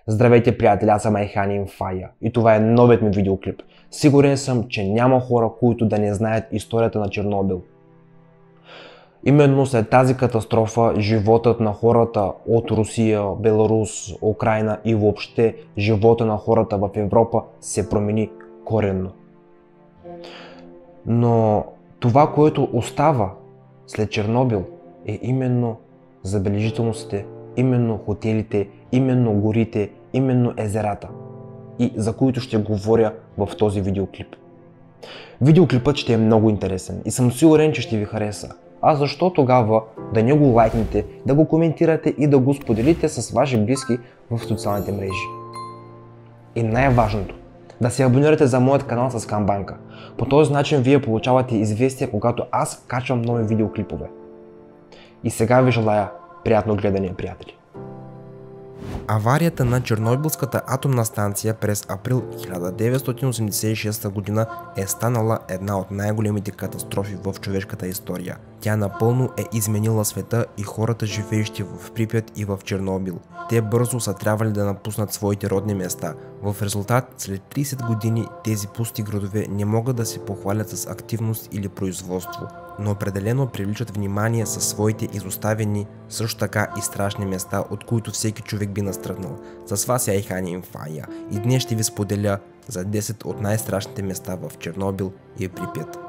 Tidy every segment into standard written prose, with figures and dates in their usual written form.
Здравейте, приятели, аз съм Айханин Фая и това е новият ми видеоклип. Сигурен съм, че няма хора, които да не знаят историята на Чернобил. Именно след тази катастрофа животът на хората от Русия, Беларус, Украйна и въобще живота на хората в Европа се промени коренно. Но това, което остава след Чернобил, е именно забележителностите, именно хотелите, именно горите, именно езерата, и за които ще говоря в този видеоклип. Видеоклипът ще е много интересен и съм сигурен, че ще ви хареса. А защо тогава да не го лайкнете, да го коментирате и да го споделите с ваши близки в социалните мрежи? И най-важното, да се абонирате за моят канал с камбанка. По този начин вие получавате известия, когато аз качвам нови видеоклипове. И сега ви желая приятно гледане, приятели. Аварията на Чернобилската атомна станция през април 1986 г. е станала една от най-големите катастрофи в човешката история. Тя напълно е изменила света и хората, живеещи в Припят и в Чернобил. Те бързо са трябвали да напуснат своите родни места. В резултат, след 30 години тези пусти градове не могат да се похвалят с активност или производство, но определено привличат внимание със своите изоставени, също така и страшни места, от които всеки човек би настръхнал. С вас е Айханин Фая и днес ще ви споделя за 10 от най-страшните места в Чернобил и Припят.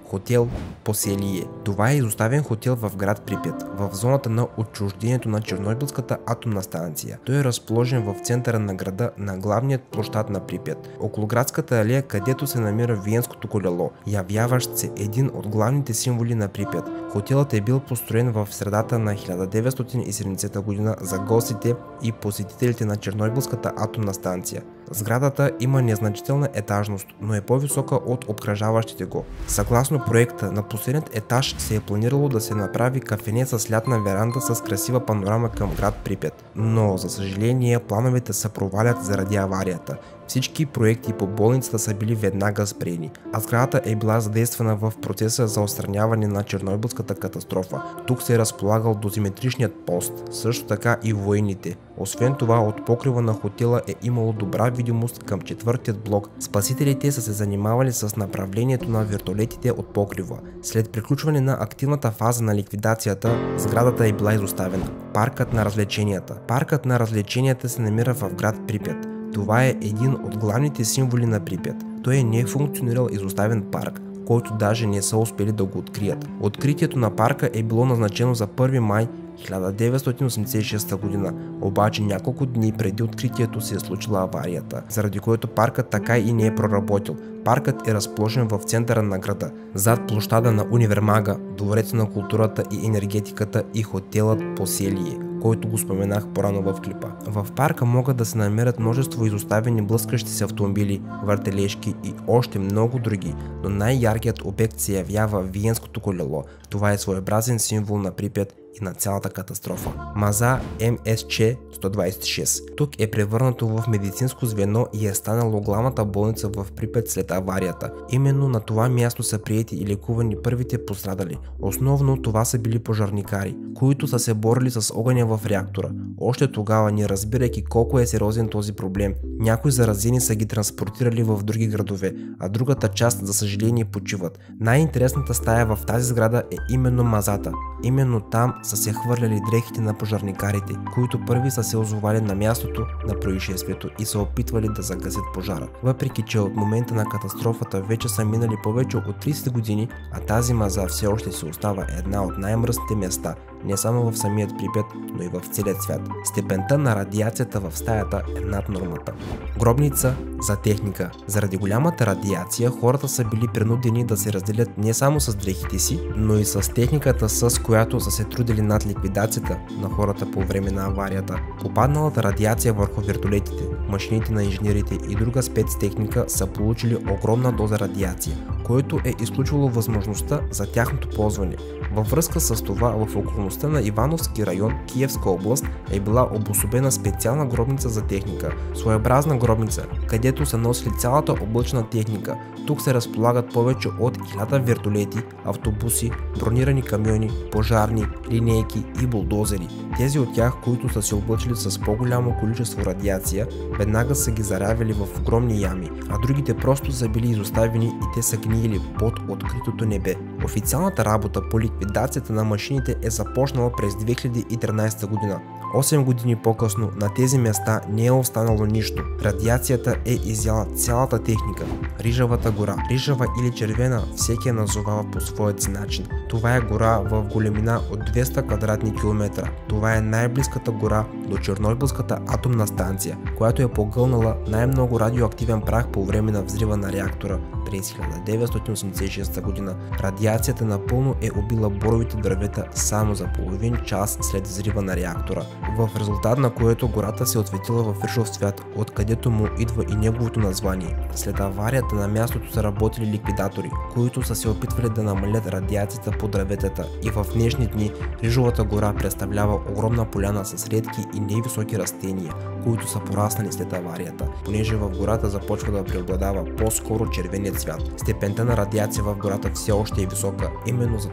Хотел Поселие. Това е изоставен хотел в град Припят, в зоната на отчуждението на Чернобилската атомна станция. Той е разположен в центъра на града, на главният площад на Припят, около градската алея, където се намира Виенското колело, явяващ се един от главните символи на Припят. Хотелът е бил построен в средата на 1970 г. за гостите и посетителите на Чернобилската атомна станция. Сградата има незначителна етажност, но е по-висока от обкръжаващите го. Съгласно проекта, на последният етаж се е планирало да се направи кафене с лятна веранда с красива панорама към град Припят. Но, за съжаление, плановете се провалят заради аварията. Всички проекти по болницата са били веднага спрени, а сградата е била задействана в процеса за отстраняване на Чернобилската катастрофа. Тук се е разполагал дозиметричният пост, също така и войните. Освен това, от покрива на хотела е имало добра видимост към четвъртият блок. Спасителите са се занимавали с направлението на вертолетите от покрива. След приключване на активната фаза на ликвидацията, сградата е била изоставена. Паркът на развлеченията. Паркът на развлеченията се намира в град Припят. Това е един от главните символи на Припят. Той не е функционирал изоставен парк, който даже не са успели да го открият. Откритието на парка е било назначено за 1 май 1986 г. Обаче няколко дни преди откритието се е случила аварията, заради което паркът така и не е проработил. Паркът е разположен в центъра на града, зад площада на универмага, двореца на културата и енергетиката и хотелът Поселие, който го споменах по-рано в клипа. В парка могат да се намерят множество изоставени блъскащи се автомобили, въртележки и още много други, но най-яркият обект се явява Виенското колело. Това е своеобразен символ на Припят и на цялата катастрофа. Маза МСЧ-126. Тук е превърнато в медицинско звено и е станало главната болница в Припят след аварията. Именно на това място са приети и лекувани първите пострадали. Основно това са били пожарникари, които са се борили с огъня в реактора. Още тогава, не разбирайки колко е сериозен този проблем, някои заразени са ги транспортирали в други градове, а другата част, за съжаление, почиват. Най-интересната стая в тази сграда е именно мазата. Именно там са се хвърляли дрехите на пожарникарите, които първи са се озовали на мястото на происшествието и са опитвали да загасят пожара. Въпреки че от момента на катастрофата вече са минали повече от 30 години, а тази маза все още се остава една от най-мръсните места, не само в самият Припят, но и в целият свят. Степента на радиацията в стаята е над нормата. Гробница за техника. Заради голямата радиация, хората са били принудени да се разделят не само с дрехите си, но и с техниката, с която са се трудили над ликвидацията на хората по време на аварията. Попадналата радиация върху вертолетите, машините на инженерите и друга спецтехника са получили огромна доза радиация, което е изключвало възможността за тяхното ползване. Във връзка с това, в околността на Ивановски район, Киевска област, е била обособена специална гробница за техника, своеобразна гробница, където са носили цялата облъчна техника. Тук се разполагат повече от 1000 вертолети, автобуси, бронирани камиони, пожарни, линейки и булдозери. Тези от тях, които са се облъчили с по-голямо количество радиация, веднага са ги заравили в огромни ями, а другите просто са били изоставени и те са гниили под откритото небе. Официалната работа по ликвидацията на машините е започнала през 2013 година. 8 години по-късно на тези места не е останало нищо. Радиацията е изяла цялата техника. Рижавата гора, рижава или червена, всеки я назовава по своят си начин. Това е гора в големина от 200 квадратни километра. Това е най-близката гора до Чернобилската атомна станция, която е погълнала най-много радиоактивен прах по време на взрива на реактора през 1986 година. Радиацията напълно е убила боровите дървета само за половин час след взрива на реактора, в резултат на което гората се отсветила в рижов цвят, откъдето му идва и неговото название. След аварията на мястото са работили ликвидатори, които са се опитвали да намалят радиацията по дърветата, и в днешни дни рижовата гора представлява огромна поляна с редки и невисоки растения, които са пораснали след аварията, понеже в гората започва да преобладава по-скоро червеният цвят. Степента на радиация в гората все още е висока, именно за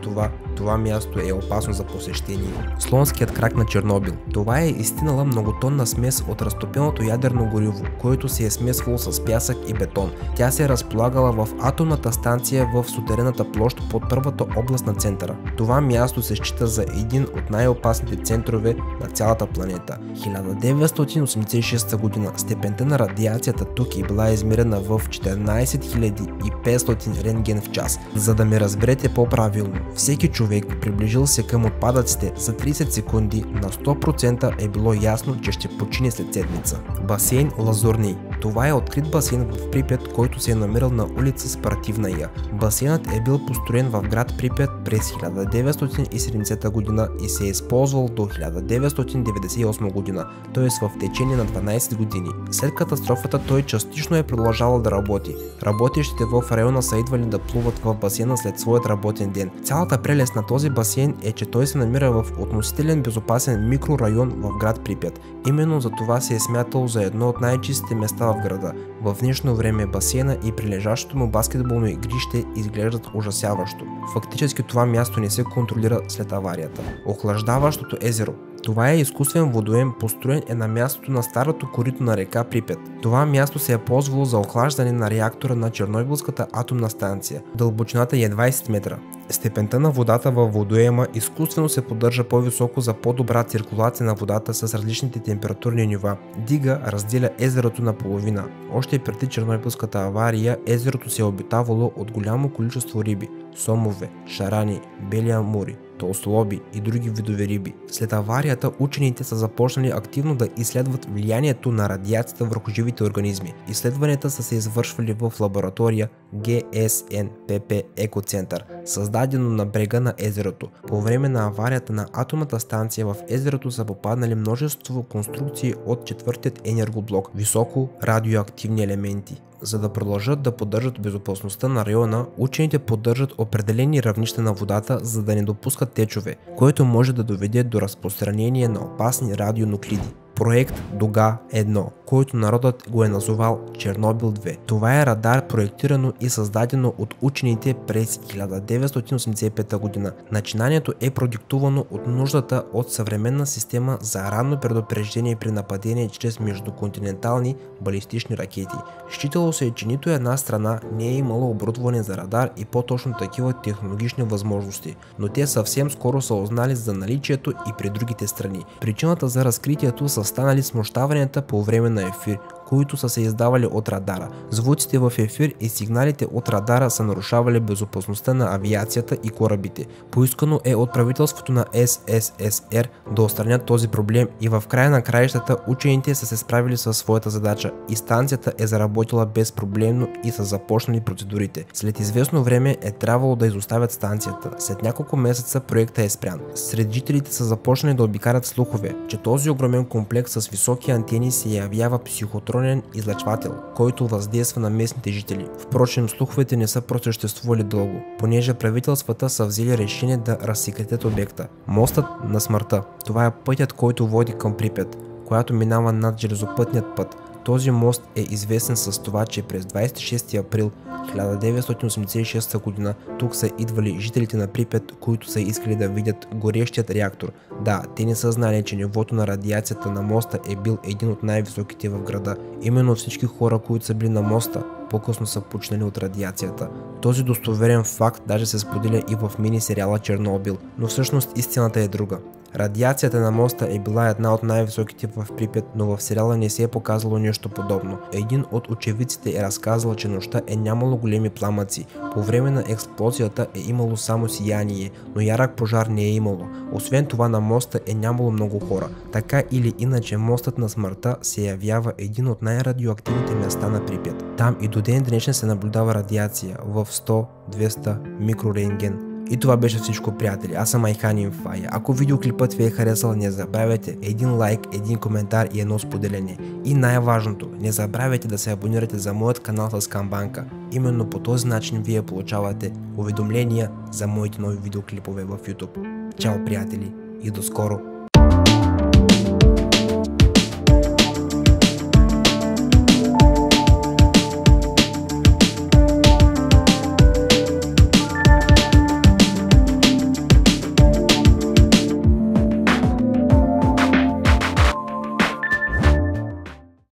това място е опасно за посещение. Слонският крак на Чернобил. Това е изстинала многотонна смес от разтопеното ядрено гориво, което се е смесвало с пясък и бетон. Тя се е разполагала в атомната станция в сутерената площ под първата област на центъра. Това място се счита за един от най-опасните центрове на цялата планета. 1986 година степента на радиацията тук е била измерена в 14500 рентген в час. За да ме разберете по-правилно, всеки човек, приближил се към отпадъците за 30 секунди, на 100% е било ясно, че ще почине след седмица. Басейн Лазурний. Това е открит басейн в Припят, който се е намирал на улица Спортивная. Басейнът е бил построен в град Припят през 1970 година и се е използвал до 1998 година, т.е. в течение на 12 години. След катастрофата той частично е продължавал да работи. Работещите в района са идвали да плуват в басейна след своят работен ден. Цялата прелест на този басейн е, че той се намира в относителен безопасен микрорайон в град Припят. Именно за това се е смятало за едно от най-чистите места в града. В днешно време басейна и прилежащото му баскетболно игрище изглеждат ужасяващо. Фактически това място не се контролира след аварията. Охлаждаващото езеро. Това е изкуствен водоем, построен на мястото на старото корито на река Припят. Това място се е ползвало за охлаждане на реактора на Чернобилската атомна станция. Дълбочината е 20 метра. Степента на водата във водоема изкуствено се поддържа по-високо за по-добра циркулация на водата с различните температурни нива. Дига разделя езерото на половина. Още преди Чернобилската авария езерото се е обитавало от голямо количество риби – сомове, шарани, бели амури, толстолоби и други видове риби. След аварията учените са започнали активно да изследват влиянието на радиацията върху живите организми. Изследванията са се извършвали в лаборатория ГСНПП Екоцентър, създадено на брега на езерото. По време на аварията на атомната станция в езерото са попаднали множество конструкции от четвъртият енергоблок, високо радиоактивни елементи. За да продължат да поддържат безопасността на района, учените поддържат определени равнища на водата, за да не допускат течове, което може да доведе до разпространение на опасни радионуклиди. Проект Дуга-1, който народът го е назовал Чернобил 2. Това е радар, проектирано и създадено от учените през 1985 година. Начинанието е продиктувано от нуждата от съвременна система за ранно предупреждение при нападение чрез междуконтинентални балистични ракети. Считало се, че нито една страна не е имала оборудване за радар и по-точно такива технологични възможности, но те съвсем скоро са узнали за наличието и при другите страни. Причината за разкритието са станали смущаванията по време на ефир, които са се издавали от радара. Звуците в ефир и сигналите от радара са нарушавали безопасността на авиацията и корабите. Поискано е от правителството на СССР да отстранят този проблем и в края на краищата учените са се справили със своята задача и станцията е заработила безпроблемно и са започнали процедурите. След известно време е трябвало да изоставят станцията. След няколко месеца проектът е спрян. Сред жителите са започнали да обикарат слухове, че този огромен комплекс с високи антени се явява психотроп неутронен излъчвател, който въздейства на местните жители. Впрочем, слуховете не са просъществували дълго, понеже правителствата са взели решение да разсекретят обекта. Мостът на смъртта. Това е пътят, който води към Припят, която минава над железопътният път. Този мост е известен с това, че през 26 април 1986 г. тук са идвали жителите на Припят, които са искали да видят горещият реактор. Да, те не са знали, че нивото на радиацията на моста е бил един от най-високите в града. Именно всички хора, които са били на моста, по-късно са почнали от радиацията. Този достоверен факт даже се споделя и в мини сериала Чернобил, но всъщност истината е друга. Радиацията на моста е била една от най-високите в Припят, но в сериала не се е показало нещо подобно. Един от очевидците е разказал, че нощта е нямало големи пламъци. По време на експлозията е имало само сияние, но ярък пожар не е имало. Освен това на моста е нямало много хора. Така или иначе мостът на смъртта се явява един от най-радиоактивните места на Припят. Там и до ден днешен се наблюдава радиация в 100-200 микрорентген. И това беше всичко, приятели. Аз съм Айхан Фая. Ако видеоклипът ви е харесал, не забравяйте един лайк, един коментар и едно споделяне. И най-важното, не забравяйте да се абонирате за моят канал с камбанка. Именно по този начин вие получавате уведомления за моите нови видеоклипове в YouTube. Чао, приятели, и до скоро!